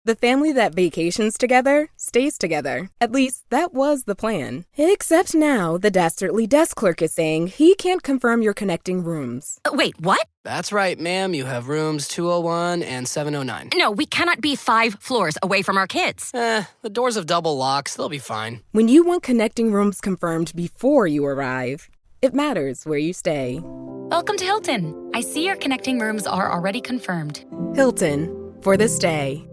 The family that vacations together stays together. At least, that was the plan. Except now, the dastardly desk clerk is saying he can't confirm your connecting rooms. Wait, what? That's right, ma'am. You have rooms 201 and 709. No, we cannot be 5 floors away from our kids. The doors have double locks. They'll be fine. When you want connecting rooms confirmed before you arrive, it matters where you stay. Welcome to Hilton. I see your connecting rooms are already confirmed. Hilton, for the stay.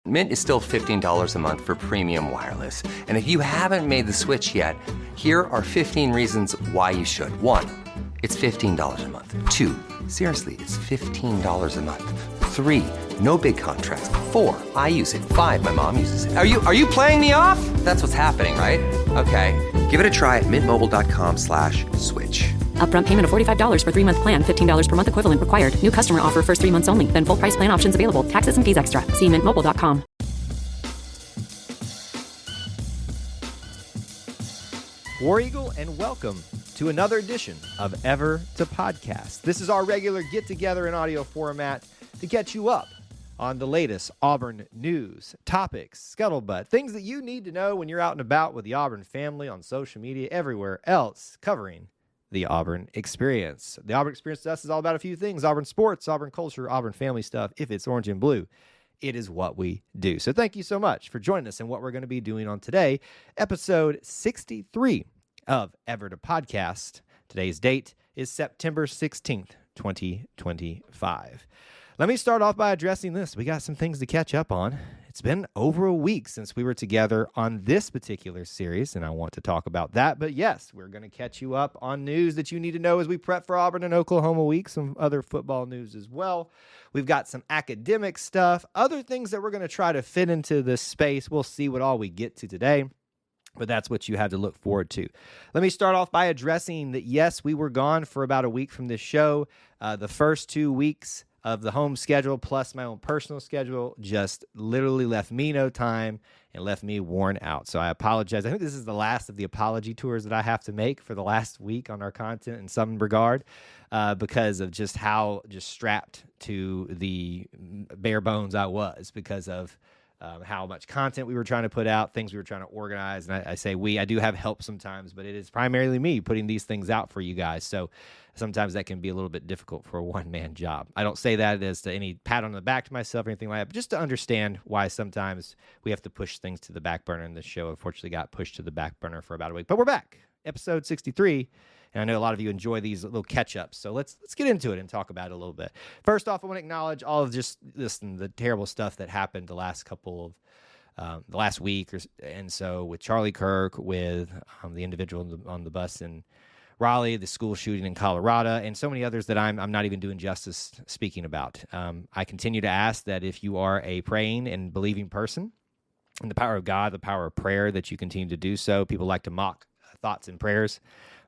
Mint is still $15 a month for premium wireless. And if you haven't made the switch yet, here are 15 reasons why you should. 1, it's $15 a month. 2, seriously, it's $15 a month. 3, no big contracts. 4, I use it. 5, my mom uses it. Are you playing me off? That's what's happening, right? Okay, give it a try at mintmobile.com/switch. Upfront payment of $45 for 3-month plan, $15 per month equivalent required. New customer offer first 3 months only. Then full price plan options available. Taxes and fees extra. See mintmobile.com. War Eagle, and welcome to another edition of Ever to Podcast. This is our regular get-together in audio format to catch you up on the latest Auburn news, topics, scuttlebutt, things that you need to know when you're out and about with the Auburn family on social media, everywhere else, covering the Auburn experience. The Auburn experience to us is all about a few things: Auburn sports, Auburn culture, Auburn family stuff. If it's orange and blue, it is what we do. So thank you so much for joining us in what we're going to be doing on today, episode 63 of Ever to Podcast. Today's date is September 16th, 2025. Let me start off by addressing this. We got some things to catch up on. It's been over a week since we were together on this particular series, and I want to talk about that. But yes, we're going to catch you up on news that you need to know as we prep for Auburn and Oklahoma week, some other football news as well. We've got some academic stuff, other things that we're going to try to fit into this space. We'll see what all we get to today, but that's what you have to look forward to. Let me start off by addressing that, yes, we were gone for about a week from this show. The first 2 weeks of the home schedule plus my own personal schedule just literally left me no time and left me worn out. So I apologize. I think this is the last of the apology tours that I have to make for the last week on our content in some regard, because of just how strapped to the bare bones I was because of how much content we were trying to put out, things we were trying to organize. And I say I do have help sometimes, but it is primarily me putting these things out for you guys. So sometimes that can be a little bit difficult for a one-man job. I don't say that as to any pat on the back to myself or anything like that, but just to understand why sometimes we have to push things to the back burner. And this show unfortunately got pushed to the back burner for about a week. But we're back, episode 63. And I know a lot of you enjoy these little catch-ups, so let's get into it and talk about it a little bit. First off, I want to acknowledge all of just the terrible stuff that happened the last the last week, and so with Charlie Kirk, with the individual on the bus in Raleigh, the school shooting in Colorado, and so many others that I'm not even doing justice speaking about. I continue to ask that if you are a praying and believing person in the power of God, the power of prayer, that you continue to do so. People like to mock thoughts and prayers.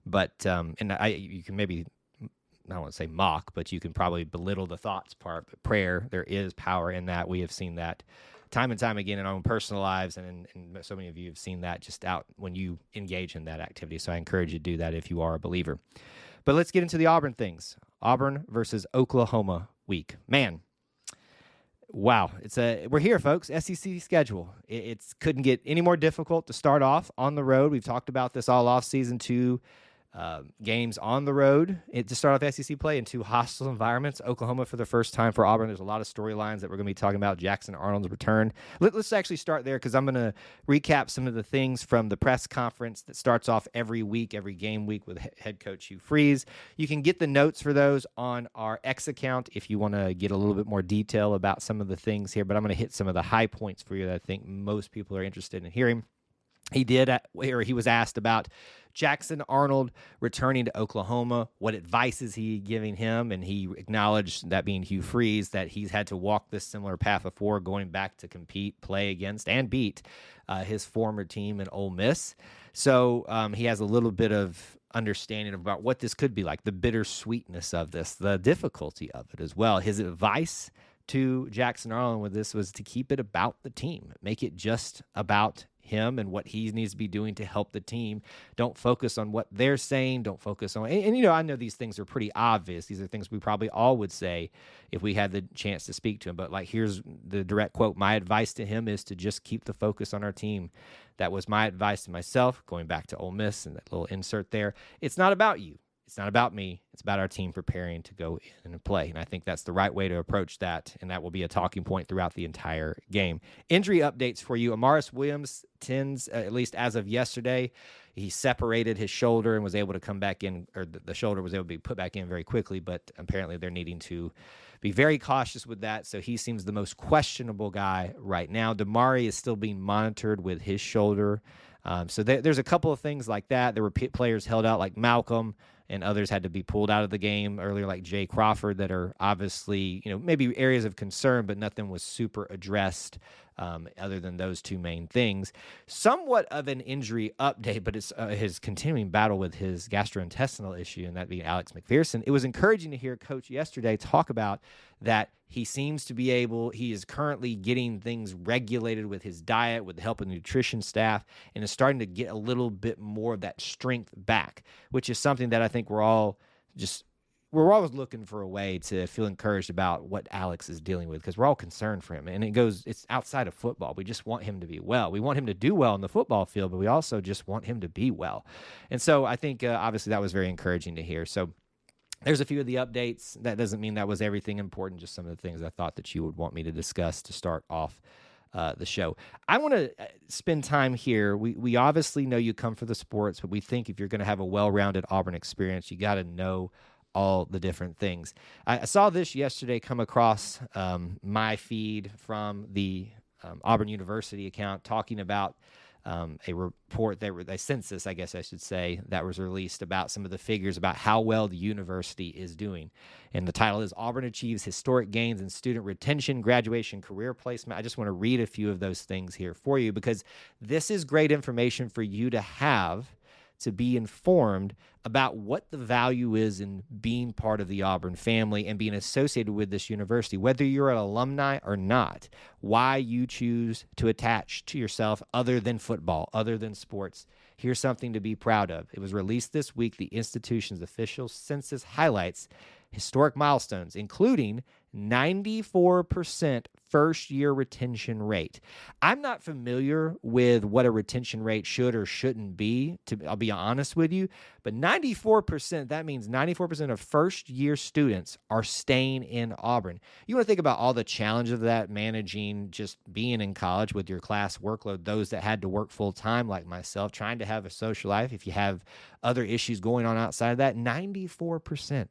But, you can maybe, I don't want to say mock, but you can probably belittle the thoughts part. But prayer, there is power in that. We have seen that time and time again in our own personal lives, and so many of you have seen that just out when you engage in that activity. So I encourage you to do that if you are a believer. But let's get into the Auburn things. Auburn versus Oklahoma week. Man, wow. We're here, folks. SEC schedule. It couldn't get any more difficult to start off on the road. We've talked about this all off season, 2 games on the road to start off SEC play in 2 hostile environments. Oklahoma for the first time for Auburn. There's a lot of storylines that we're going to be talking about. Jackson Arnold's return. Let's actually start there, because I'm going to recap some of the things from the press conference that starts off every week, every game week, with head coach Hugh Freeze. You can get the notes for those on our X account if you want to get a little bit more detail about some of the things here, but I'm going to hit some of the high points for you that I think most people are interested in hearing. He was asked about Jackson Arnold returning to Oklahoma, what advice is he giving him? And he acknowledged, that being Hugh Freeze, that he's had to walk this similar path before, going back to compete, play against, and beat his former team in Ole Miss. So he has a little bit of understanding about what this could be like, the bittersweetness of this, the difficulty of it as well. His advice to Jackson Arnold with this was to keep it about the team, make it just about him and what he needs to be doing to help the team. Don't focus on what they're saying. Don't focus on, and I know these things are pretty obvious. These are things we probably all would say if we had the chance to speak to him. But here's the direct quote. My advice to him is to just keep the focus on our team. That was my advice to myself, going back to Ole Miss and that little insert there. It's not about you. It's not about me. It's about our team preparing to go in and play. And I think that's the right way to approach that, and that will be a talking point throughout the entire game. Injury updates for you. Amaris Williams tends, at least as of yesterday, he separated his shoulder and was able to come back in, or the shoulder was able to be put back in very quickly, but apparently they're needing to be very cautious with that, so he seems the most questionable guy right now. Damari is still being monitored with his shoulder. So there's a couple of things like that. There were players held out like Malcolm, and others had to be pulled out of the game earlier, like Jay Crawford, that are obviously, maybe areas of concern, but nothing was super addressed other than those two main things. Somewhat of an injury update, but it's his continuing battle with his gastrointestinal issue, and that being Alex McPherson. It was encouraging to hear Coach yesterday talk about that. He seems to be he is currently getting things regulated with his diet, with the help of the nutrition staff, and is starting to get a little bit more of that strength back, which is something that I think we're always looking for a way to feel encouraged about what Alex is dealing with, because we're all concerned for him. And it's outside of football. We just want him to be well. We want him to do well in the football field, but we also just want him to be well. And so I think obviously that was very encouraging to hear. So there's a few of the updates. That doesn't mean that was everything important, just some of the things I thought that you would want me to discuss to start off the show. I want to spend time here. We obviously know you come for the sports, but we think if you're going to have a well-rounded Auburn experience, you got to know all the different things. I saw this yesterday come across my feed from the Auburn University account talking about a report, a census, I guess I should say, that was released about some of the figures about how well the university is doing. And the title is Auburn Achieves Historic Gains in Student Retention, Graduation, Career Placement. I just want to read a few of those things here for you, because this is great information for you to have to be informed about what the value is in being part of the Auburn family and being associated with this university, whether you're an alumni or not, why you choose to attach to yourself other than football, other than sports. Here's something to be proud of. It was released this week. The institution's official census highlights historic milestones, including 94% first-year retention rate. I'm not familiar with what a retention rate should or shouldn't be, I'll be honest with you, but 94%, that means 94% of first-year students are staying in Auburn. You want to think about all the challenges of that, managing just being in college with your class workload, those that had to work full-time like myself, trying to have a social life. If you have other issues going on outside of that, 94%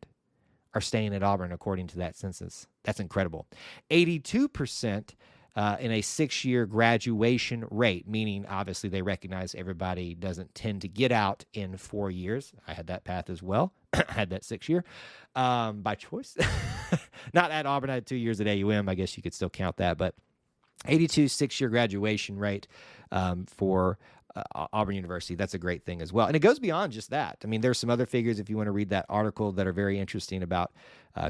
are staying at Auburn according to that census. That's incredible. 82% in a 6-year graduation rate, meaning obviously they recognize everybody doesn't tend to get out in 4 years. I had that path as well. I had that 6-year by choice. Not at Auburn. I had 2 years at AUM. I guess you could still count that. But 82 6-year graduation rate for Auburn University. That's a great thing as well. And it goes beyond just that. I mean, there's some other figures if you want to read that article that are very interesting about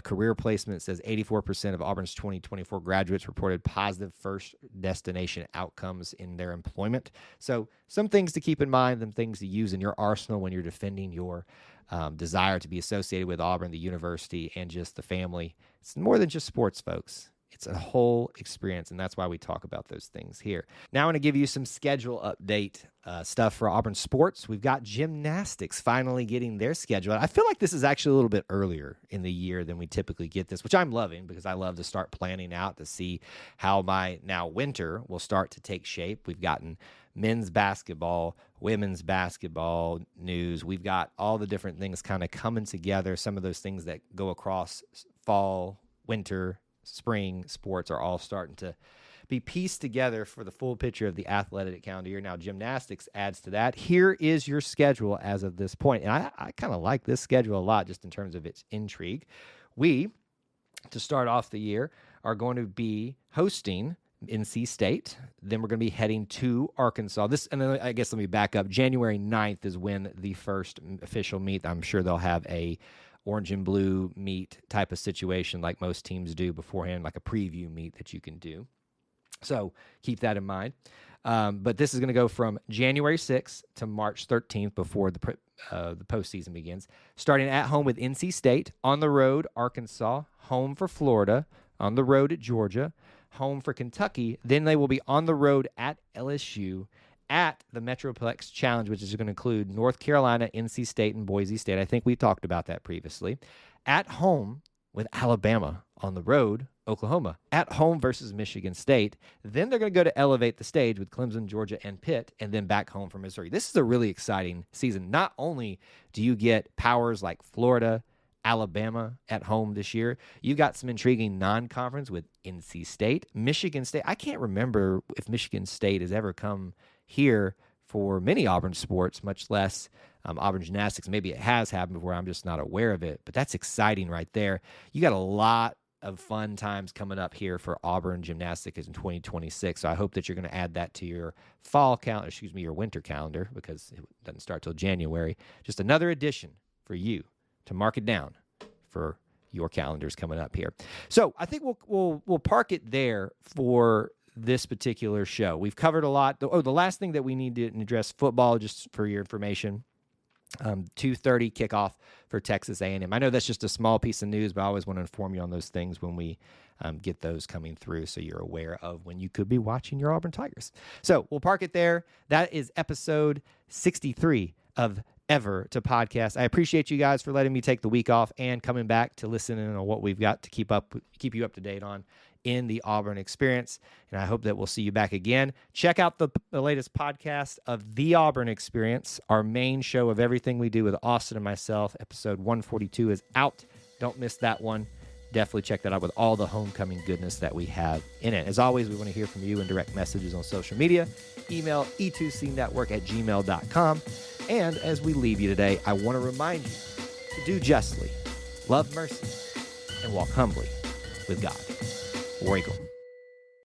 career placement. It says 84% of Auburn's 2024 graduates reported positive first destination outcomes in their employment. So some things to keep in mind, some things to use in your arsenal when you're defending your desire to be associated with Auburn, the university, and just the family. It's more than just sports, folks. It's a whole experience, and that's why we talk about those things here. Now I want to give you some schedule update stuff for Auburn sports. We've got gymnastics finally getting their schedule. I feel like this is actually a little bit earlier in the year than we typically get this, which I'm loving because I love to start planning out to see how my now winter will start to take shape. We've gotten men's basketball, women's basketball news. We've got all the different things kind of coming together. Some of those things that go across fall, winter, spring sports are all starting to be pieced together for the full picture of the athletic calendar year. Now, gymnastics adds to that. Here is your schedule as of this point. And I kind of like this schedule a lot just in terms of its intrigue. We, to start off the year, are going to be hosting NC State. Then we're going to be heading to Arkansas. And then I guess let me back up. January 9th is when the first official meet. I'm sure they'll have a orange and blue meet type of situation like most teams do beforehand, like a preview meet that you can do. So keep that in mind. But this is going to go from January 6th to March 13th before the postseason begins. Starting at home with NC State, on the road, Arkansas, home for Florida, on the road at Georgia, home for Kentucky. Then they will be on the road at LSU, at the Metroplex Challenge, which is going to include North Carolina, NC State, and Boise State. I think we talked about that previously. At home with Alabama, on the road, Oklahoma, at home versus Michigan State. Then they're going to go to elevate the stage with Clemson, Georgia, and Pitt, and then back home for Missouri. This is a really exciting season. Not only do you get powers like Florida, Alabama at home this year, you've got some intriguing non-conference with NC State, Michigan State. I can't remember if Michigan State has ever come here for many Auburn sports, much less Auburn gymnastics. Maybe it has happened before. I'm just not aware of it, but that's exciting right there. You got a lot of fun times coming up here for Auburn gymnastics in 2026. So I hope that you're going to add that to your your winter calendar, because it doesn't start till January. Just another addition for you to mark it down for your calendars coming up here. So I think we'll park it there for this particular show. We've covered a lot. The last thing that we need to address, football, just for your information. 2:30 kickoff for Texas A&M. I know that's just a small piece of news, but I always want to inform you on those things when we get those coming through, so you're aware of when you could be watching your Auburn Tigers. So we'll park it there. That is episode 63 of Ever to Podcast. I appreciate you guys for letting me take the week off and coming back to listen in on what we've got to keep you up to date on in the Auburn experience. And I hope that we'll see you back again. Check out the latest podcast of The Auburn Experience, our main show of everything we do with Austin and myself. Episode 142 is out. Don't miss that one. Definitely check that out with all the homecoming goodness that we have in it. As always, we want to hear from you in direct messages on social media. Email e2cnetwork@gmail.com. And as we leave you today, I want to remind you to do justly, love mercy, and walk humbly with God. War Eagle.